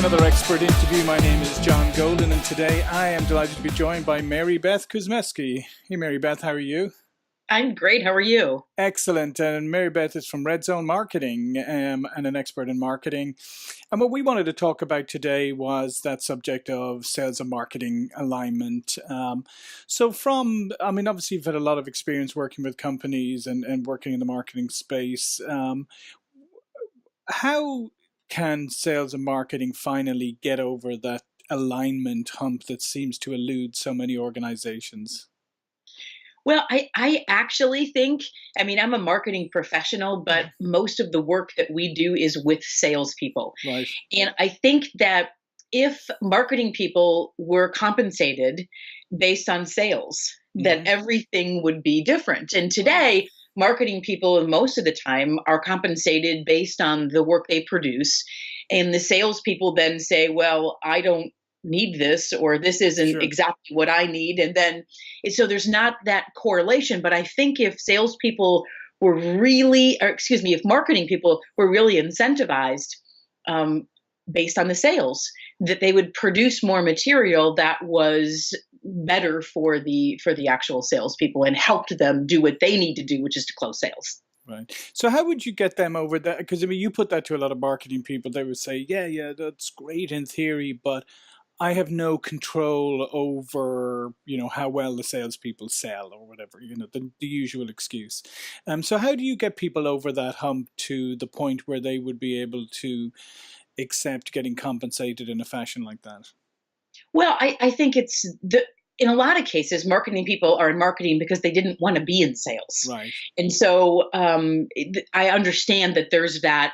another expert interview. My name is John Golden, and today I am delighted to be joined by Maribeth Kuzmeski. Hey, Maribeth, how are you? I'm great. How are you? Excellent. And Maribeth is from Red Zone Marketing and an expert in marketing. And what we wanted to talk about today was that subject of sales and marketing alignment. Obviously you've had a lot of experience working with companies and working in the marketing space. How can sales and marketing finally get over that alignment hump that seems to elude so many organizations? Well, I actually think, I'm a marketing professional, but most of the work that we do is with salespeople. Right. And I think that if marketing people were compensated based on sales, that everything would be different. And today, marketing people most of the time are compensated based on the work they produce. And the salespeople then say, well, I don't need this, or this isn't Sure. exactly what I need. And then, so there's not that correlation. But I think if salespeople were really, or excuse me, if marketing people were really incentivized based on the sales, that they would produce more material that was better for the actual salespeople and helped them do what they need to do, which is to close sales. Right. So how would you get them over that? Because you put that to a lot of marketing people. They would say, yeah, that's great in theory, but I have no control over, how well the salespeople sell or whatever, the usual excuse. So how do you get people over that hump to the point where they would be able to accept getting compensated in a fashion like that? Well, I think in a lot of cases, marketing people are in marketing because they didn't want to be in sales. Right. And so I understand that there's that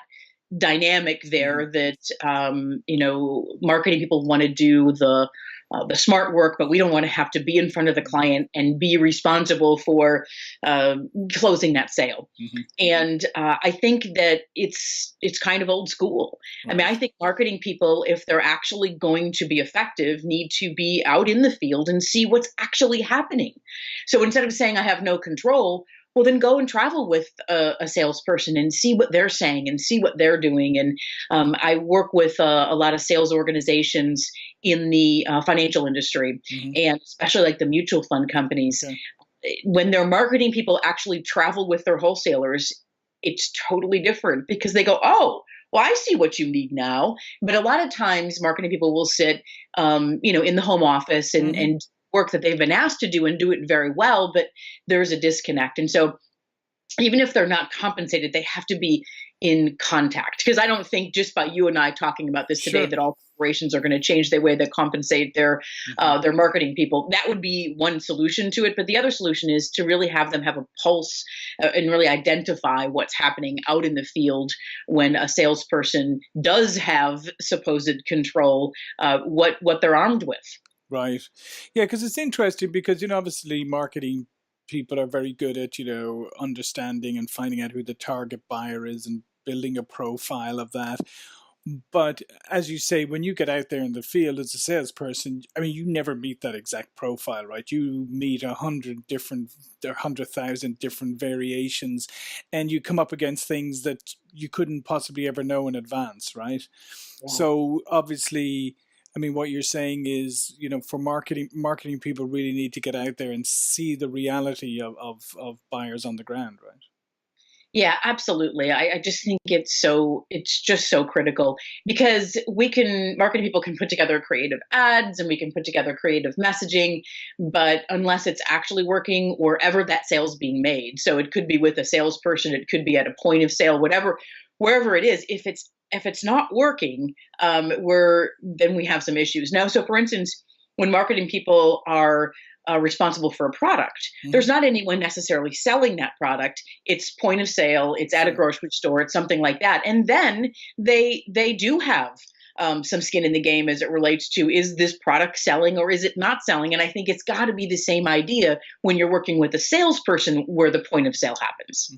dynamic there that marketing people want to do the smart work, but we don't want to have to be in front of the client and be responsible for closing that sale. And I think that it's kind of old school. Right. I think marketing people, if they're actually going to be effective, need to be out in the field and see what's actually happening. So instead of saying I have no control, well, then go and travel with a salesperson and see what they're saying and see what they're doing. And I work with a lot of sales organizations in the financial industry, and especially like the mutual fund companies. Okay. When their marketing people actually travel with their wholesalers, it's totally different because they go, oh, well, I see what you need now. But a lot of times marketing people will sit, in the home office and work that they've been asked to do and do it very well, but there's a disconnect. And so even if they're not compensated, they have to be in contact. Because I don't think just by you and I talking about this today that all corporations are going to change the way they compensate their marketing people. That would be one solution to it. But the other solution is to really have them have a pulse and really identify what's happening out in the field when a salesperson does have supposed control, what they're armed with. Right. Yeah, because it's interesting because, obviously marketing people are very good at, understanding and finding out who the target buyer is and building a profile of that. But as you say, when you get out there in the field as a salesperson, you never meet that exact profile, right? You meet 100,000 different variations, and you come up against things that you couldn't possibly ever know in advance, right? Yeah. So obviously, what you're saying is, for marketing people really need to get out there and see the reality of buyers on the ground, right? Yeah, absolutely. I just think it's just so critical because marketing people can put together creative ads and we can put together creative messaging, but unless it's actually working wherever that sale's being made. So it could be with a salesperson, it could be at a point of sale, wherever it is, if it's not working, then we have some issues. Now, so for instance, when marketing people are responsible for a product, there's not anyone necessarily selling that product. It's point of sale, it's at a grocery store, it's something like that. And then they do have some skin in the game as it relates to, is this product selling or is it not selling? And I think it's got to be the same idea when you're working with a salesperson where the point of sale happens.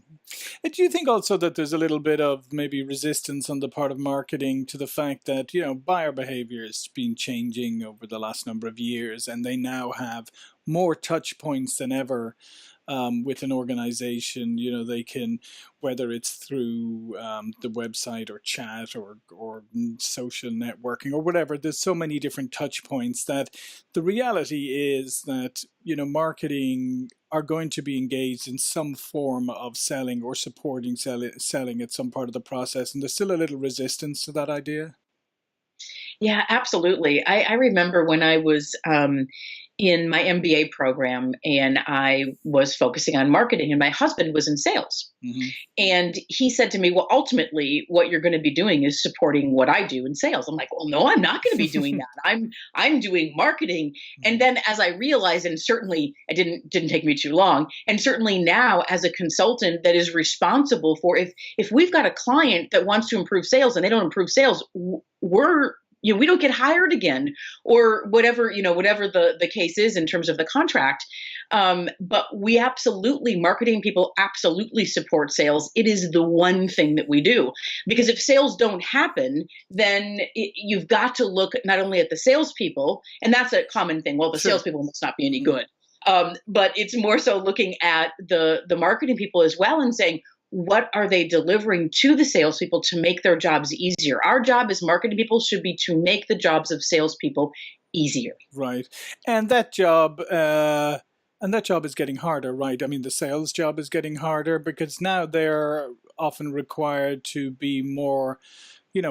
And do you think also that there's a little bit of maybe resistance on the part of marketing to the fact that, buyer behavior has been changing over the last number of years and they now have more touch points than ever with an organization. They can, whether it's through the website or chat or social networking or whatever. There's so many different touch points that the reality is that marketing are going to be engaged in some form of selling or supporting selling at some part of the process, and there's still a little resistance to that idea. Yeah, absolutely. I remember when I was in my MBA program and I was focusing on marketing, and my husband was in sales. Hmm. And he said to me, "Well, ultimately, what you're going to be doing is supporting what I do in sales." I'm like, "Well, no, I'm not going to be doing that. I'm doing marketing." And then as I realized, and certainly it didn't take me too long, and certainly now as a consultant that is responsible for, if we've got a client that wants to improve sales and they don't improve sales, we're we don't get hired again, or whatever the case is in terms of the contract. But we absolutely, marketing people absolutely support sales. It is the one thing that we do, because if sales don't happen, then you've got to look not only at the salespeople, and that's a common thing. Well, the Sure. salespeople must not be any good. But it's more so looking at the marketing people as well and saying, what are they delivering to the salespeople to make their jobs easier? Our job as marketing people should be to make the jobs of salespeople easier. Right. And that job is getting harder, right? I mean, the sales job is getting harder because now they're often required to be more,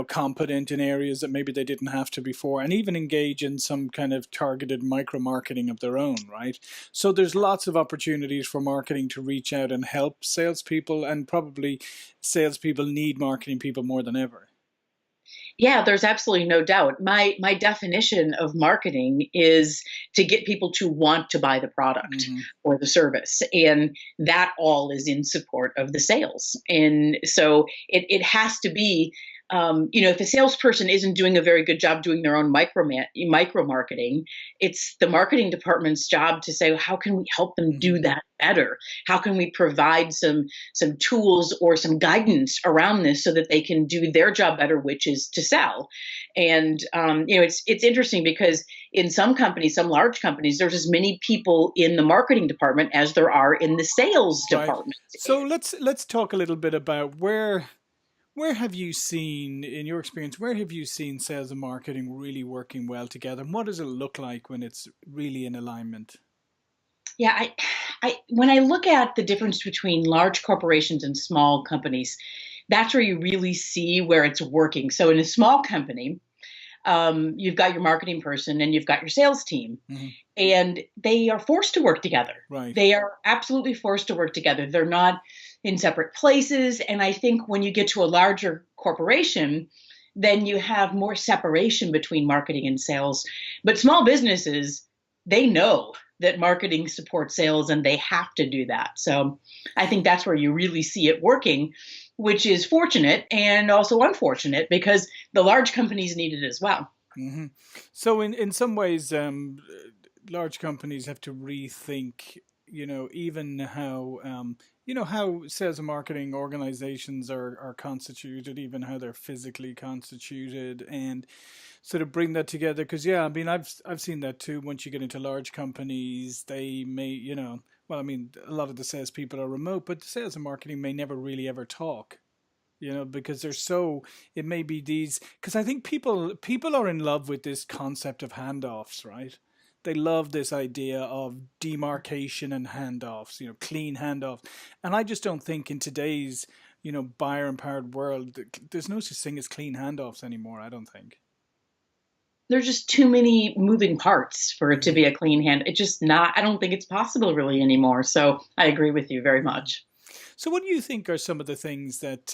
competent in areas that maybe they didn't have to before, and even engage in some kind of targeted micro marketing of their own, right? So there's lots of opportunities for marketing to reach out and help salespeople, and probably salespeople need marketing people more than ever. Yeah, there's absolutely no doubt. My definition of marketing is to get people to want to buy the product Hmm. or the service, and that all is in support of the sales. And so it has to be, if a salesperson isn't doing a very good job doing their own micro marketing, it's the marketing department's job to say, how can we help them do Hmm. that better? How can we provide some tools or some guidance around this so that they can do their job better, which is to sell? And it's interesting because in some companies, some large companies, there's as many people in the marketing department as there are in the sales Right. department. So let's talk a little bit about where have you seen, in your experience, where have you seen sales and marketing really working well together? And what does it look like when it's really in alignment? Yeah, I when I look at the difference between large corporations and small companies, that's where you really see where it's working. So in a small company, you've got your marketing person and you've got your sales team, Hmm. and they are forced to work together. Right. They are absolutely forced to work together. They're not in separate places. And I think when you get to a larger corporation, then you have more separation between marketing and sales. But small businesses, they know that marketing supports sales and they have to do that. So I think that's where you really see it working, which is fortunate and also unfortunate because the large companies need it as well. Hmm. So in some ways, large companies have to rethink, even how sales and marketing organizations are constituted, even how they're physically constituted, and sort of bring that together. Because yeah, I mean, I've seen that too. Once you get into large companies, they may, well, I mean, a lot of the salespeople are remote, but the sales and marketing may never really ever talk. Because they're so, it may be these, because I think people are in love with this concept of handoffs, right? They love this idea of demarcation and handoffs, clean handoffs. And I just don't think in today's, buyer empowered world, there's no such thing as clean handoffs anymore, I don't think. There's just too many moving parts for it to Hmm. be a clean hand. It's just not, I don't think it's possible really anymore. So I agree with you very Hmm. much. So, what do you think are some of the things that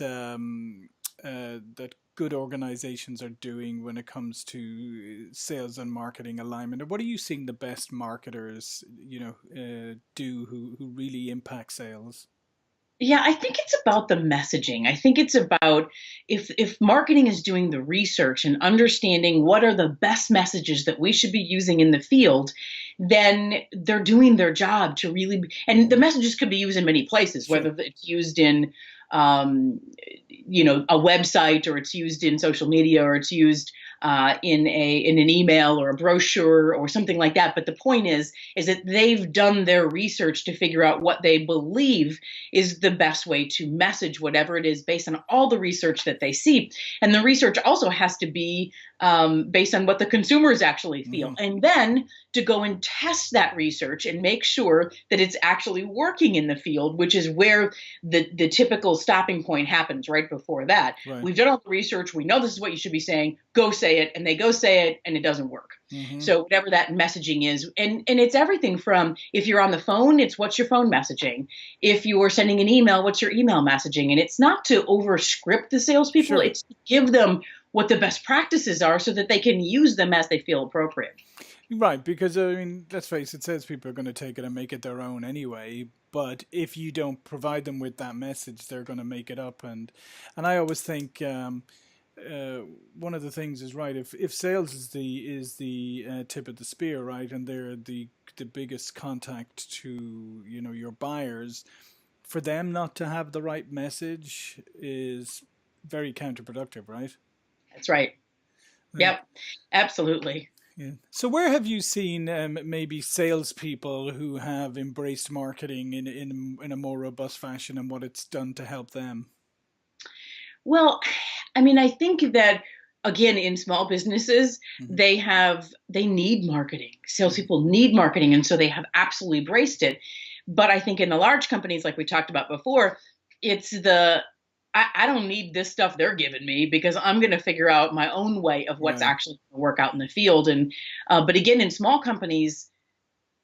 good organizations are doing when it comes to sales and marketing alignment? Or what are you seeing the best marketers, do who really impact sales? Yeah, I think it's about the messaging. I think it's about, if marketing is doing the research and understanding what are the best messages that we should be using in the field, then they're doing their job to really and the messages could be used in many places, Sure. whether it's used in a website, or it's used in social media, or it's used in an email or a brochure or something like that. But the point is that they've done their research to figure out what they believe is the best way to message whatever it is based on all the research that they see. And the research also has to be based on what the consumers actually feel. Mm-hmm. And then to go and test that research and make sure that it's actually working in the field, which is where the typical stopping point happens right before that. Right. We've done all the research. We know this is what you should be saying. Go say it. And they go say it and it doesn't work. Mm-hmm. So whatever that messaging is, and it's everything from, if you're on the phone, it's what's your phone messaging. If you are sending an email, what's your email messaging? And it's not to overscript the salespeople. Sure. It's to give them what the best practices are so that they can use them as they feel appropriate. Right, because I mean, let's face it, salespeople are going to take it and make it their own anyway. But if you don't provide them with that message, they're going to make it up. And I always think one of the things is right. If sales is the tip of the spear, right, and they're the biggest contact to your buyers, for them not to have the right message is very counterproductive, right? That's right. Yep, absolutely. Yeah. So where have you seen maybe salespeople who have embraced marketing in a more robust fashion and what it's done to help them? Well, I mean, I think that again, in small businesses, Mm-hmm. they need marketing. Salespeople need marketing, and so they have absolutely embraced it. But I think in the large companies, like we talked about before, it's I don't need this stuff they're giving me because I'm going to figure out my own way of what's Right. actually going to work out in the field. And but again, in small companies,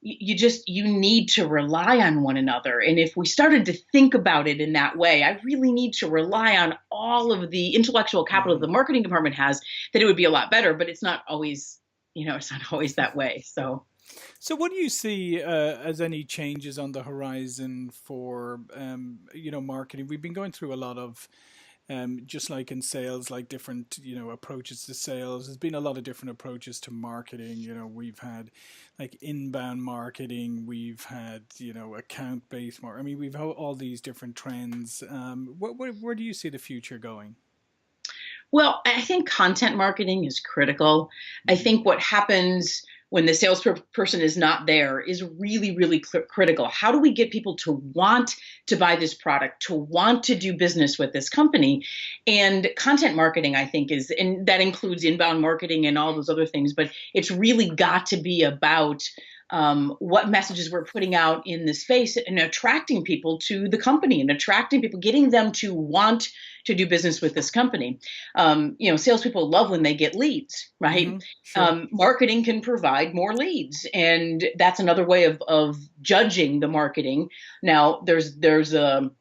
you need to rely on one another. And if we started to think about it in that way, I really need to rely on all of the intellectual capital Mm-hmm. the marketing department has, that it would be a lot better. But it's not always, it's not always that way. So. So, what do you see as any changes on the horizon for marketing? We've been going through a lot of just like in sales, like different approaches to sales. There's been a lot of different approaches to marketing. We've had like inbound marketing. We've had account based marketing. I mean, we've all these different trends. Where do you see the future going? Well, I think content marketing is critical. I Mm-hmm. think what happens when the salesperson is not there is really, really critical. How do we get people to want to buy this product, to want to do business with this company? And content marketing, I think, and that includes inbound marketing and all those other things, but it's really got to be about what messages we're putting out in the space and attracting people to the company and attracting people, getting them to want to do business with this company. Salespeople love when they get leads, right? Mm-hmm. Sure. Marketing can provide more leads, and that's another way of judging the marketing. Now, there's the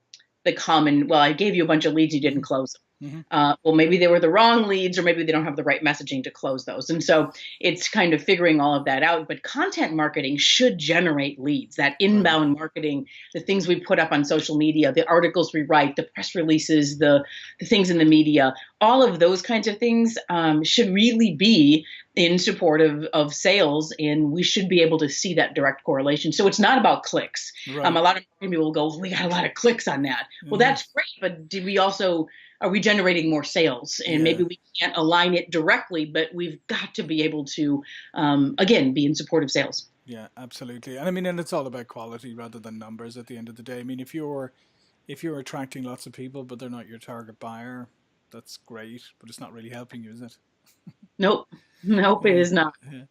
common, well, I gave you a bunch of leads, you didn't close them. Mm-hmm. Well, maybe they were the wrong leads, or maybe they don't have the right messaging to close those. And so it's kind of figuring all of that out. But content marketing should generate leads, that Right. inbound marketing, the things we put up on social media, the articles we write, the press releases, the things in the media, all of those kinds of things should really be in support of sales. And we should be able to see that direct correlation. So it's not about clicks. A Right. lot of marketing people will go, we got a lot of clicks on that. Well, Mm-hmm. that's great. But are we generating more sales? And Yeah. maybe we can't align it directly, but we've got to be able to, again, be in support of sales. Yeah, absolutely. And I mean, and it's all about quality rather than numbers at the end of the day. I mean, if you're attracting lots of people but they're not your target buyer, that's great, but it's not really helping you, is it? Nope. Nope, it Yeah. is not. Yeah.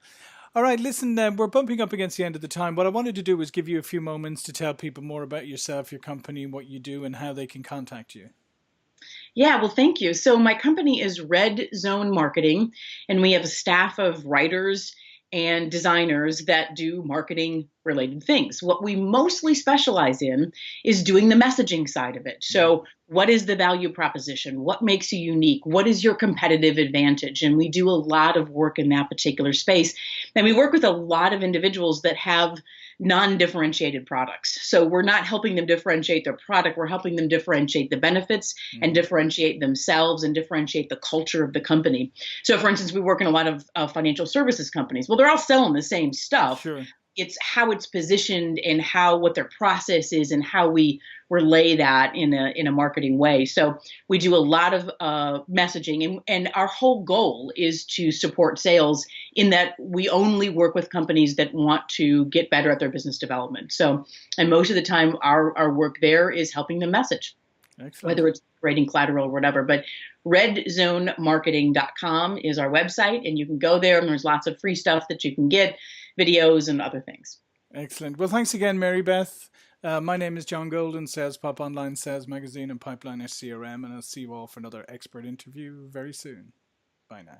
All right, listen, we're bumping up against the end of the time. What I wanted to do was give you a few moments to tell people more about yourself, your company, what you do, and how they can contact you. Yeah, well, thank you. So my company is Red Zone Marketing, and we have a staff of writers and designers that do marketing related things. What we mostly specialize in is doing the messaging side of it. So what is the value proposition? What makes you unique? What is your competitive advantage? And we do a lot of work in that particular space. And we work with a lot of individuals that have non-differentiated products. So we're not helping them differentiate their product. We're helping them differentiate the benefits and Mm-hmm. differentiate themselves and differentiate the culture of the company. So for instance, we work in a lot of financial services companies. Well, they're all selling the same stuff, Sure. it's how it's positioned and how what their process is and how we relay that in a marketing way. So we do a lot of messaging, and our whole goal is to support sales in that we only work with companies that want to get better at their business development. So, and most of the time our work there is helping them message, Excellent. whether it's writing collateral or whatever. But redzonemarketing.com is our website, and you can go there, and there's lots of free stuff that you can get, videos and other things. Excellent. Well, thanks again, Maribeth. My name is John Golden, SalesPOP Online Sales Magazine and Pipeline SCRM, and I'll see you all for another expert interview very soon. Bye now.